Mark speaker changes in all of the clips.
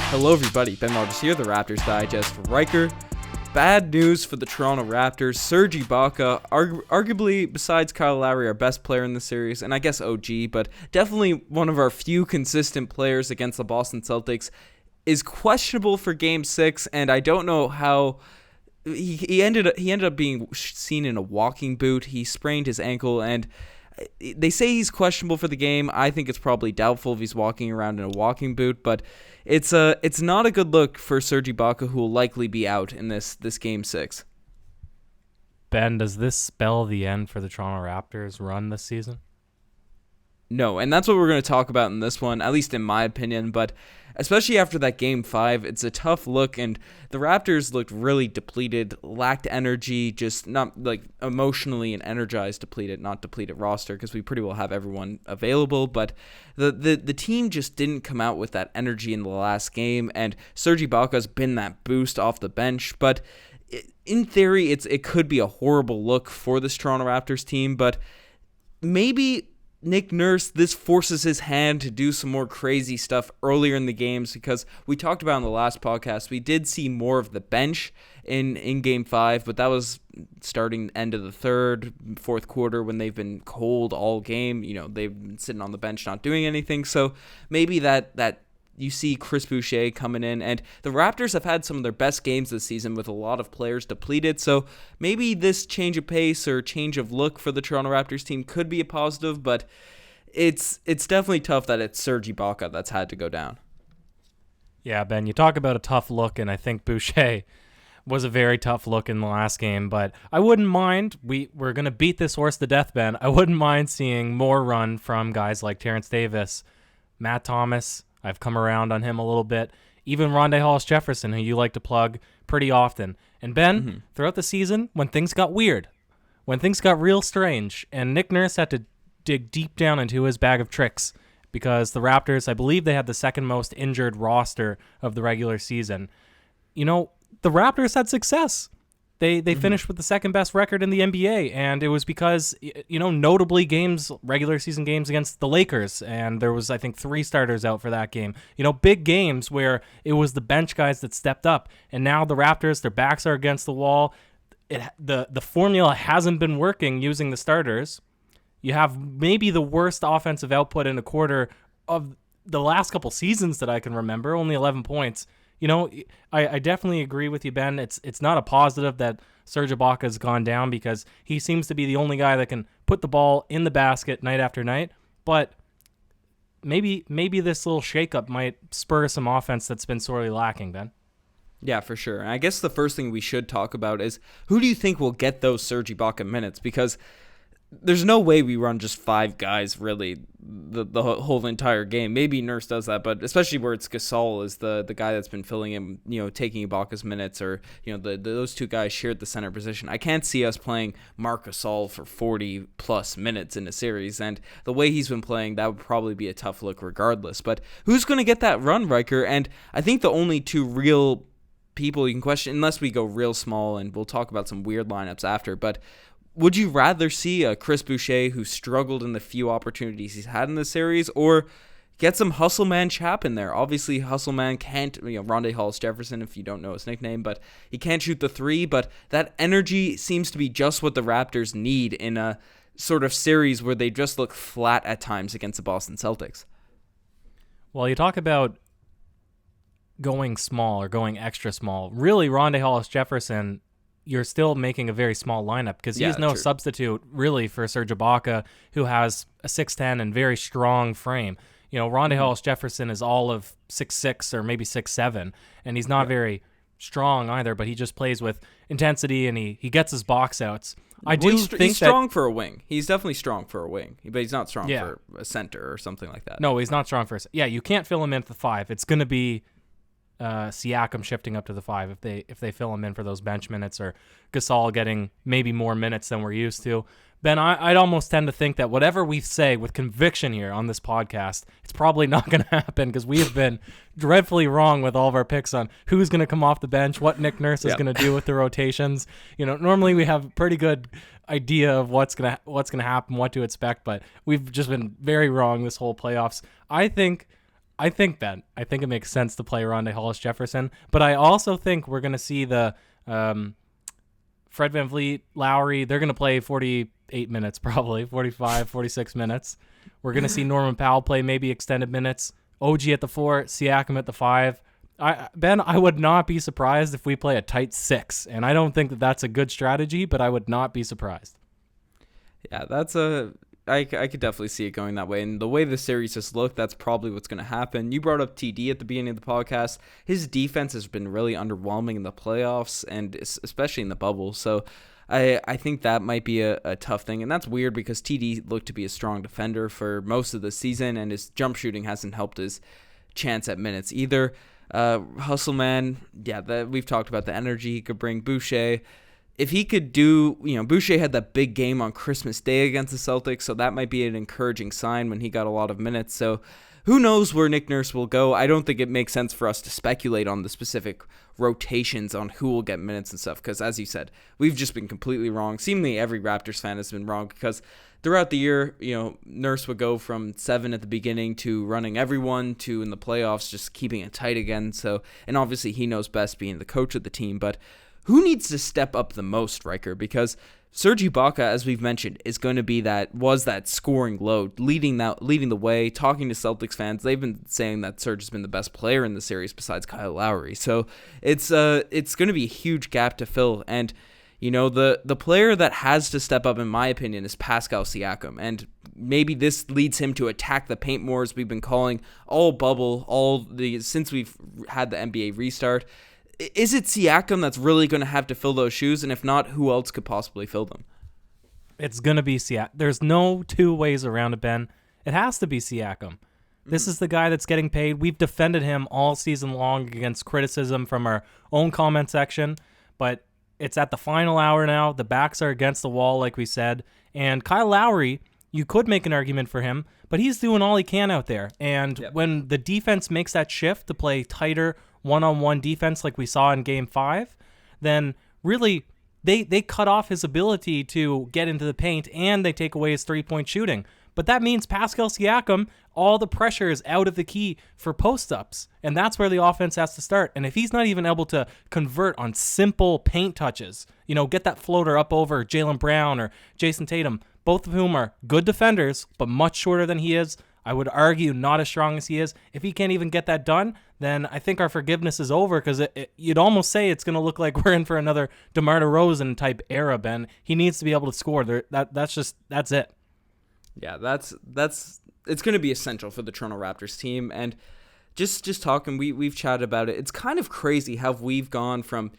Speaker 1: Hello everybody, Ben Rogers here, the Raptors Digest for Ryker. Bad news for the Toronto Raptors. Serge Ibaka, arguably, besides Kyle Lowry, our best player in the series, and I guess OG, but definitely one of our few consistent players against the Boston Celtics, is questionable for Game 6, and I don't know how... He ended up being seen in a walking boot. He sprained his ankle, and they say he's questionable for the game. I think it's probably doubtful if he's walking around in a walking boot, but it's not a good look for Serge Ibaka, who will likely be out in this Game 6.
Speaker 2: Ben, does this spell the end for the Toronto Raptors run this season?
Speaker 1: No, and that's what we're going to talk about in this one, at least in my opinion, but especially after that Game 5, it's a tough look, and the Raptors looked really depleted, lacked energy, just not like emotionally and energized depleted, not depleted roster, because we pretty well have everyone available, but the team just didn't come out with that energy in the last game, and Serge Ibaka's been that boost off the bench, but in theory, it could be a horrible look for this Toronto Raptors team, but maybe Nick Nurse, this forces his hand to do some more crazy stuff earlier in the games, because we talked about in the last podcast, we did see more of the bench in Game 5, but that was starting end of the third, fourth quarter, when they've been cold all game. You know, they've been sitting on the bench not doing anything, so maybe that you see Chris Boucher coming in, and the Raptors have had some of their best games this season with a lot of players depleted, so maybe this change of pace or change of look for the Toronto Raptors team could be a positive, but it's definitely tough that it's Serge Ibaka that's had to go down.
Speaker 2: Yeah, Ben, you talk about a tough look, and I think Boucher was a very tough look in the last game, but I wouldn't mind, we're going to beat this horse to death, Ben, I wouldn't mind seeing more run from guys like Terrence Davis, Matt Thomas. I've come around on him a little bit. Even Rondae Hollis-Jefferson, who you like to plug pretty often. And Ben, throughout the season, when things got weird, when things got real strange, and Nick Nurse had to dig deep down into his bag of tricks, because the Raptors, I believe they had the second most injured roster of the regular season. You know, the Raptors had success. They finished with the second best record in the NBA, and it was because, you know, notably regular season games against the Lakers, and there was, I think, 3 starters out for that game. You know, big games where it was the bench guys that stepped up, and now the Raptors, their backs are against the wall. The formula hasn't been working using the starters. You have maybe the worst offensive output in a quarter of the last couple seasons that I can remember, only 11 points. You know, I definitely agree with you, Ben. It's not a positive that Serge Ibaka has gone down, because he seems to be the only guy that can put the ball in the basket night after night. But maybe this little shakeup might spur some offense that's been sorely lacking, Ben.
Speaker 1: Yeah, for sure. And I guess the first thing we should talk about is, who do you think will get those Serge Ibaka minutes? Because there's no way we run just 5 guys, really, the whole entire game. Maybe Nurse does that, but especially where it's Gasol is the guy that's been filling in, you know, taking Ibaka's minutes, or, you know, those 2 guys shared the center position. I can't see us playing Marc Gasol for 40-plus minutes in a series, and the way he's been playing, that would probably be a tough look regardless. But who's going to get that run, Ryker? And I think the only 2 real people you can question, unless we go real small, and we'll talk about some weird lineups after, but would you rather see a Chris Boucher, who struggled in the few opportunities he's had in the series, or get some Hustle Man Chap in there? Obviously, Hustle Man can't, you know, Rondae Hollis-Jefferson, if you don't know his nickname, but he can't shoot the 3, but that energy seems to be just what the Raptors need in a sort of series where they just look flat at times against the Boston Celtics.
Speaker 2: Well, you talk about going small or going extra small. Really, Rondae Hollis-Jefferson, you're still making a very small lineup, because he's no substitute really for Serge Ibaka, who has a 6'10" and very strong frame. You know, Rondae Hollis-Jefferson is all of 6'6" or maybe 6'7", and he's not very strong either, but he just plays with intensity, and he gets his box outs.
Speaker 1: He's strong for a wing. He's definitely strong for a wing, but he's not strong for a center or something like that.
Speaker 2: No, he's not strong for a... Yeah, you can't fill him in at the 5. It's going to be Siakam shifting up to the 5 if they fill him in for those bench minutes, or Gasol getting maybe more minutes than we're used to. Ben, I'd almost tend to think that whatever we say with conviction here on this podcast, it's probably not going to happen, because we have been dreadfully wrong with all of our picks on who's going to come off the bench, what Nick Nurse is going to do with the rotations. You know, normally we have a pretty good idea of what's going to happen, what to expect, but we've just been very wrong this whole playoffs. I think I think it makes sense to play Rondae Hollis-Jefferson, but I also think we're going to see the Fred VanVleet, Lowry, they're going to play 48 minutes probably, 45, 46 minutes. We're going to see Norman Powell play maybe extended minutes, OG at the 4, Siakam at the 5. Ben, I would not be surprised if we play a tight 6, and I don't think that that's a good strategy, but I would not be surprised.
Speaker 1: Yeah, I could definitely see it going that way. And the way the series has looked, that's probably what's going to happen. You brought up TD at the beginning of the podcast. His defense has been really underwhelming in the playoffs and especially in the bubble. So I think that might be a tough thing. And that's weird because TD looked to be a strong defender for most of the season, and his jump shooting hasn't helped his chance at minutes either. Hustle man, yeah, we've talked about the energy he could bring. Boucher, if he could do, Boucher had that big game on Christmas Day against the Celtics, so that might be an encouraging sign when he got a lot of minutes. So who knows where Nick Nurse will go. I don't think it makes sense for us to speculate on the specific rotations on who will get minutes and stuff, because as you said, we've just been completely wrong. Seemingly every Raptors fan has been wrong, because throughout the year, Nurse would go from 7 at the beginning to running everyone to in the playoffs just keeping it tight again. So, and obviously he knows best being the coach of the team, but who needs to step up the most, Ryker? Because Serge Ibaka, as we've mentioned, is going to be that scoring load, leading the way. Talking to Celtics fans, they've been saying that Serge has been the best player in the series besides Kyle Lowry. So it's going to be a huge gap to fill. And the player that has to step up, in my opinion, is Pascal Siakam. And maybe this leads him to attack the paint more, as we've been calling all bubble, since we've had the NBA restart. Is it Siakam that's really going to have to fill those shoes? And if not, who else could possibly fill them?
Speaker 2: It's going to be Siakam. There's no two ways around it, Ben. It has to be Siakam. This is the guy that's getting paid. We've defended him all season long against criticism from our own comment section, but it's at the final hour now. The backs are against the wall, like we said. And Kyle Lowry, you could make an argument for him, but he's doing all he can out there. And when the defense makes that shift to play tighter one-on-one defense like we saw in Game 5, then really they cut off his ability to get into the paint, and they take away his three-point shooting. But that means Pascal Siakam, all the pressure is out of the key for post-ups, and that's where the offense has to start. And if he's not even able to convert on simple paint touches, get that floater up over Jaylen Brown or Jason Tatum, both of whom are good defenders, but much shorter than he is, I would argue not as strong as he is. If he can't even get that done, then I think our forgiveness is over, because you'd almost say it's going to look like we're in for another DeMar DeRozan type era, Ben. He needs to be able to score. That's it.
Speaker 1: Yeah, it's going to be essential for the Toronto Raptors team. And just talking, we've chatted about it. It's kind of crazy how we've gone from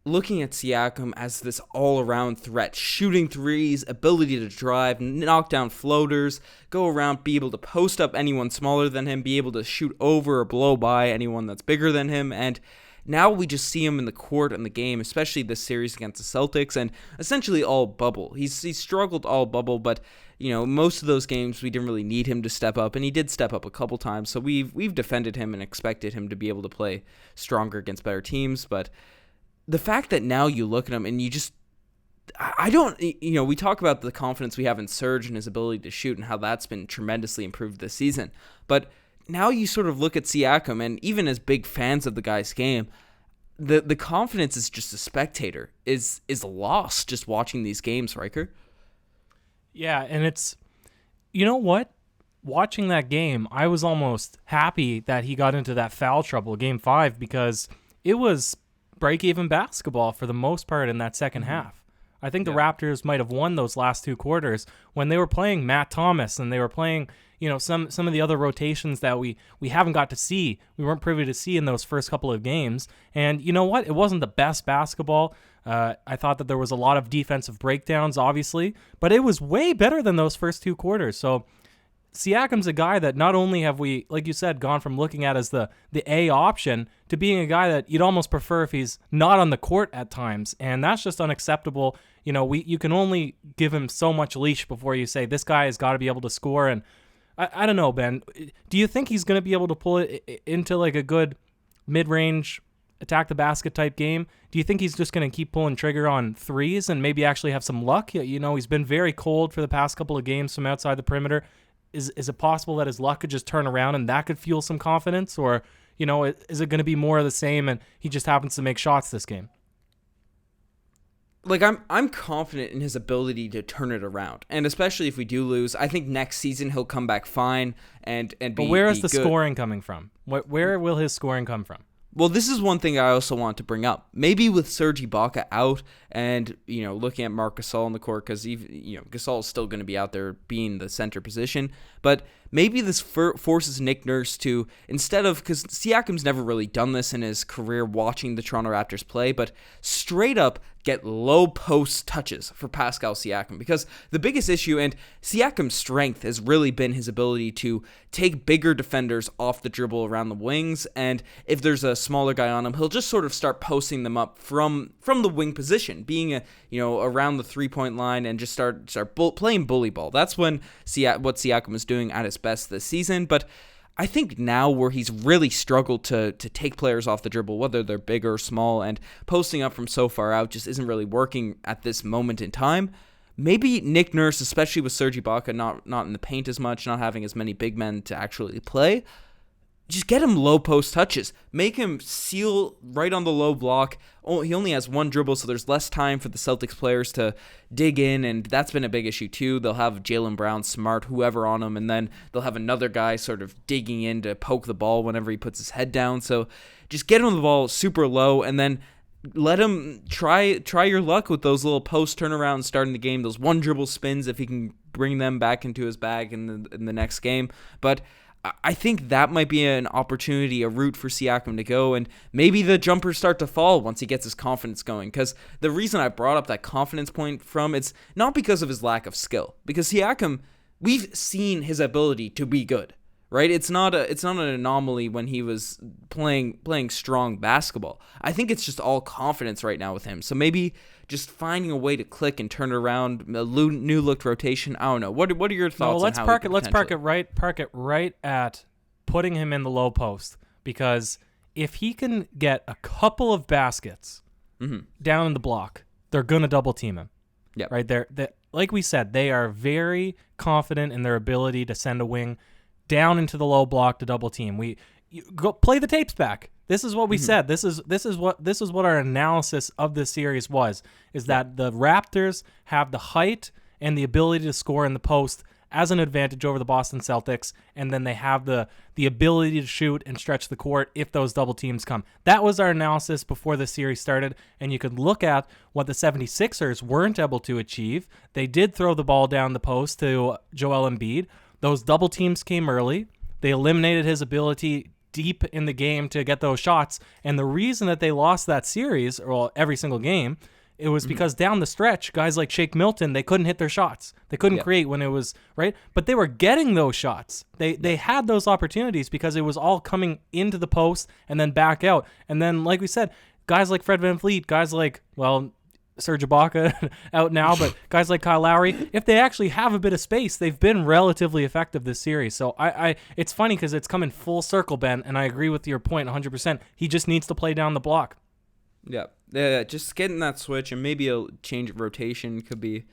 Speaker 1: looking at Siakam as this all-around threat, shooting threes, ability to drive, knock down floaters, go around, be able to post up anyone smaller than him, be able to shoot over or blow by anyone that's bigger than him, and now we just see him in the court in the game, especially this series against the Celtics, and essentially all bubble. He's struggled all bubble, but most of those games we didn't really need him to step up, and he did step up a couple times, so we've defended him and expected him to be able to play stronger against better teams, but the fact that now you look at him and you just, we talk about the confidence we have in Serge and his ability to shoot and how that's been tremendously improved this season. But now you sort of look at Siakam, and even as big fans of the guy's game, the confidence as just a spectator is lost just watching these games, Ryker.
Speaker 2: Yeah, and it's, you know what? Watching that game, I was almost happy that he got into that foul trouble, Game 5, because it was break-even basketball for the most part in that second half. I think the Raptors might have won those last two quarters when they were playing Matt Thomas and they were playing, some of the other rotations that we haven't got to see. We weren't privy to see in those first couple of games. And you know what? It wasn't the best basketball. I thought that there was a lot of defensive breakdowns, obviously, but it was way better than those first two quarters. So Siakam's a guy that not only have we, like you said, gone from looking at as the A option to being a guy that you'd almost prefer if he's not on the court at times, and that's just unacceptable. You can only give him so much leash before you say this guy has got to be able to score. And I don't know, Ben. Do you think he's going to be able to pull it into like a good mid-range attack the basket type game? Do you think he's just going to keep pulling trigger on threes and maybe actually have some luck? He's been very cold for the past couple of games from outside the perimeter. is it possible that his luck could just turn around and that could fuel some confidence? Or, is it going to be more of the same and he just happens to make shots this game?
Speaker 1: Like, I'm confident in his ability to turn it around, and especially if we do lose, I think next season he'll come back fine and be.
Speaker 2: But where is the
Speaker 1: good.
Speaker 2: Scoring coming from? Where will his scoring come from?
Speaker 1: Well, this is one thing I also want to bring up. Maybe with Serge Ibaka out and, looking at Marc Gasol on the court, because Gasol is still going to be out there being the center position. But maybe this forces Nick Nurse to, instead of, because Siakam's never really done this in his career watching the Toronto Raptors play, but straight up get low post touches for Pascal Siakam. Because the biggest issue, and Siakam's strength has really been his ability to take bigger defenders off the dribble around the wings, and if there's a smaller guy on him, he'll just sort of start posting them up from the wing position, being around the 3-point line, and just start playing bully ball. That's what Siakam was doing at his best this season. But I think now where he's really struggled to take players off the dribble, whether they're big or small, and posting up from so far out just isn't really working at this moment in time. Maybe Nick Nurse, especially with Serge Ibaka not in the paint as much, not having as many big men to actually play, just get him low post touches. Make him seal right on the low block. He only has one dribble, so there's less time for the Celtics players to dig in, and that's been a big issue too. They'll have Jaylen Brown, Smart, whoever on him, and then they'll have another guy sort of digging in to poke the ball whenever he puts his head down. So just get him the ball super low, and then let him try your luck with those little post turnarounds starting the game, those one dribble spins if he can bring them back into his bag in the next game. But I think that might be an opportunity, a route for Siakam to go, and maybe the jumpers start to fall once he gets his confidence going. Because the reason I brought up that confidence point it's not because of his lack of skill, because Siakam, we've seen his ability to be good, right? It's not an anomaly when he was playing strong basketball. I think it's just all confidence right now with him. So maybe just finding a way to click and turn it around, a new looked rotation. I don't know. What are your thoughts?
Speaker 2: No, let's park it right at putting him in the low post, because if he can get a couple of baskets down in the block, they're gonna double team him.
Speaker 1: Yeah,
Speaker 2: right there. Like we said, they are very confident in their ability to send a wing down into the low block to double team. You go play the tapes back. This is what we said. This is what our analysis of this series is that the Raptors have the height and the ability to score in the post as an advantage over the Boston Celtics, and then they have the ability to shoot and stretch the court if those double teams come. That was our analysis before the series started, and you could look at what the 76ers weren't able to achieve. They did throw the ball down the post to Joel Embiid. Those double teams came early. They eliminated his ability deep in the game to get those shots. And the reason that they lost that series, or every single game, it was because down the stretch, guys like Shake Milton, they couldn't hit their shots. They couldn't create when it was, right? But they were getting those shots. They had those opportunities because it was all coming into the post and then back out. And then, like we said, guys like Fred VanVleet, guys like, Serge Ibaka out now, but guys like Kyle Lowry, if they actually have a bit of space, they've been relatively effective this series. So it's funny because it's coming full circle, Ben, and I agree with your point 100%. He just needs to play down the block.
Speaker 1: Yeah, just getting that switch and maybe a change of rotation could be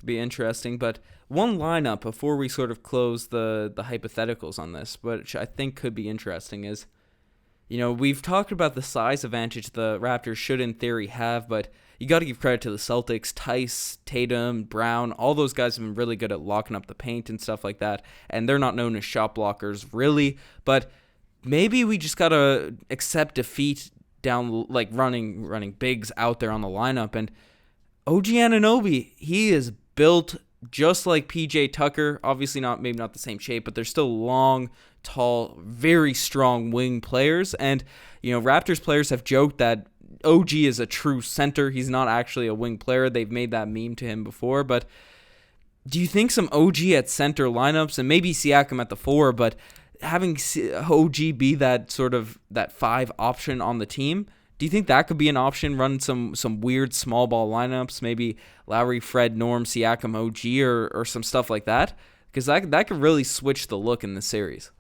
Speaker 1: interesting. But one lineup before we sort of close the hypotheticals on this, which I think could be interesting, is, we've talked about the size advantage the Raptors should in theory have, but you got to give credit to the Celtics. Tice, Tatum, Brown, all those guys have been really good at locking up the paint and stuff like that, and they're not known as shot blockers, really. But maybe we just got to accept defeat down, like running bigs out there on the lineup. And OG Anunoby, he is built just like PJ Tucker. Obviously maybe not the same shape, but they're still long, tall, very strong wing players. And, Raptors players have joked that OG is a true center. He's not actually a wing player. They've made that meme to him before. But do you think some OG at center lineups, and maybe Siakam at the 4, but having OG be that sort of that 5 option on the team, do you think that could be an option? Run some weird small ball lineups, maybe Lowry, Fred, Norm, Siakam, OG, or some stuff like that? Because that could really switch the look in the series.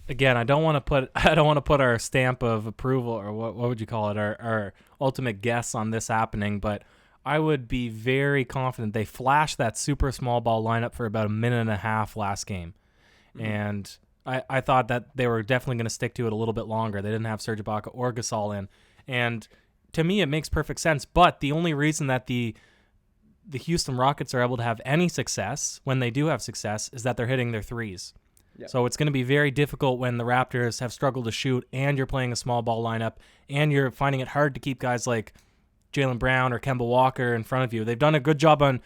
Speaker 2: Again, I don't want to put our stamp of approval, or what would you call it, our ultimate guess on this happening, but I would be very confident. They flashed that super small ball lineup for about a minute and a half last game. And I thought that they were definitely going to stick to it a little bit longer. They didn't have Serge Ibaka or Gasol in. And to me, it makes perfect sense. But the only reason that the Houston Rockets are able to have any success when they do have success is that they're hitting their threes. Yeah. So it's going to be very difficult when the Raptors have struggled to shoot and you're playing a small ball lineup and you're finding it hard to keep guys like Jaylen Brown or Kemba Walker in front of you. They've done a good job on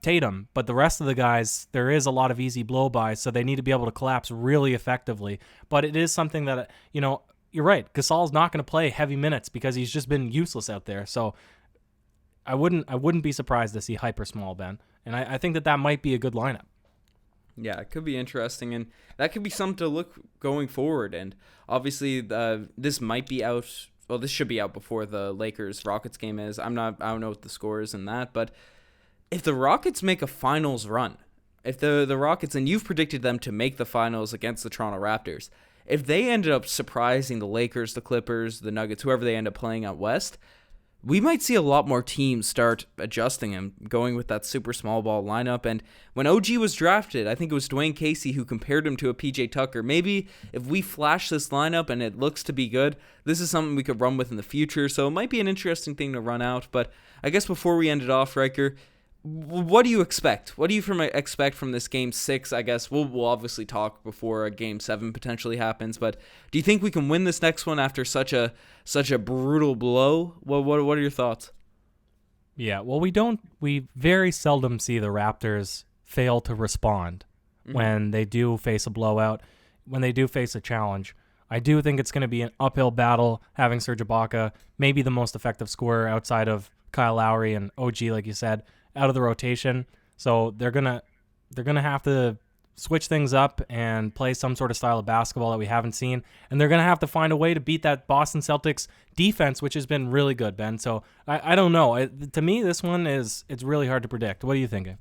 Speaker 2: Tatum, but the rest of the guys, there is a lot of easy blow-bys, so they need to be able to collapse really effectively. But it is something that, you're right. Gasol's not going to play heavy minutes because he's just been useless out there. So I wouldn't be surprised to see hyper small, Ben. And I think that might be a good lineup.
Speaker 1: Yeah, it could be interesting, and that could be something to look going forward. And obviously, this might be out. Well, this should be out before the Lakers-Rockets game is. I don't know what the score is in that, but if the Rockets make a finals run, if the Rockets, and you've predicted them to make the finals against the Toronto Raptors, if they ended up surprising the Lakers, the Clippers, the Nuggets, whoever they end up playing out west, we might see a lot more teams start adjusting and going with that super small ball lineup. And when OG was drafted, I think it was Dwayne Casey who compared him to a PJ Tucker. Maybe if we flash this lineup and it looks to be good, this is something we could run with in the future. So it might be an interesting thing to run out. But I guess before we end it off, Riker, what do you expect? What do you expect from this Game 6? I guess we'll obviously talk before a Game 7 potentially happens, but do you think we can win this next one after such a brutal blow? What are your thoughts?
Speaker 2: Yeah, well, we very seldom see the Raptors fail to respond when they do face a blowout, when they do face a challenge. I do think it's going to be an uphill battle having Serge Ibaka, maybe the most effective scorer outside of Kyle Lowry and OG, like you said, out of the rotation. So they're gonna have to switch things up and play some sort of style of basketball that we haven't seen, and they're gonna have to find a way to beat that Boston Celtics defense, which has been really good, Ben. So I don't know. To me, this one it's really hard to predict. What are you thinking?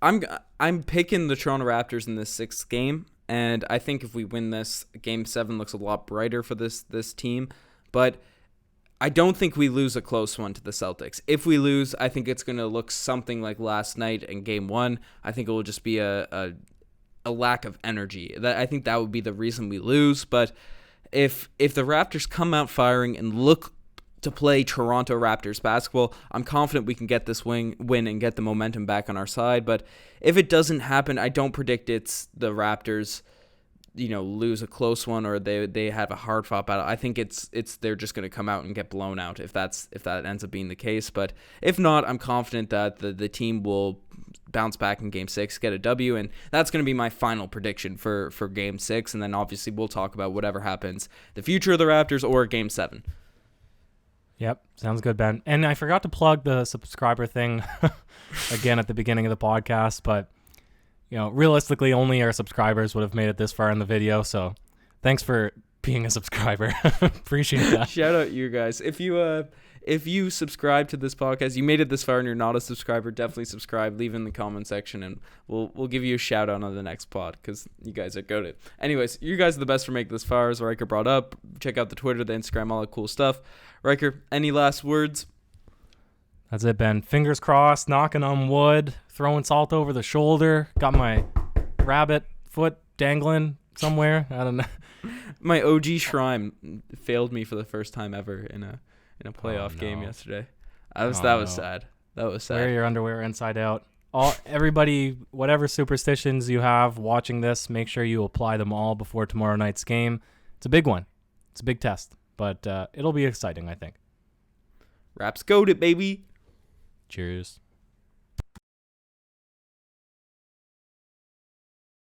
Speaker 1: I'm picking the Toronto Raptors in this 6th game, and I think if we win this, Game 7 looks a lot brighter for this team, but I don't think we lose a close one to the Celtics. If we lose, I think it's going to look something like last night in Game 1. I think it will just be a lack of energy. I think that would be the reason we lose. But if the Raptors come out firing and look to play Toronto Raptors basketball, I'm confident we can get this win and get the momentum back on our side. But if it doesn't happen, I don't predict it's the Raptors lose a close one or they have a hard fought battle. I think it's they're just going to come out and get blown out if that ends up being the case. But if not, I'm confident that the team will bounce back in Game 6, get a W, and that's going to be my final prediction for Game 6. And then obviously we'll talk about whatever happens, the future of the Raptors or Game 7.
Speaker 2: Yep, sounds good, Ben. And I forgot to plug the subscriber thing again at the beginning of the podcast, but realistically, only our subscribers would have made it this far in the video, so thanks for being a subscriber. Appreciate that.
Speaker 1: Shout out you guys. If you subscribe to this podcast, you made it this far and you're not a subscriber, definitely subscribe, leave in the comment section, and we'll give you a shout out on the next pod because you guys are goated. Anyways, you guys are the best for making this far, as Riker brought up. Check out the Twitter, the Instagram, all that cool stuff. Riker, any last words?
Speaker 2: That's it, Ben. Fingers crossed, knocking on wood, throwing salt over the shoulder. Got my rabbit foot dangling somewhere. I don't know.
Speaker 1: My OG shrine failed me for the first time ever in a playoff game yesterday. That was sad. That was sad.
Speaker 2: Wear your underwear inside out. Everybody, whatever superstitions you have watching this, make sure you apply them all before tomorrow night's game. It's a big one. It's a big test, but it'll be exciting, I think.
Speaker 1: Raps goated, baby.
Speaker 2: Cheers.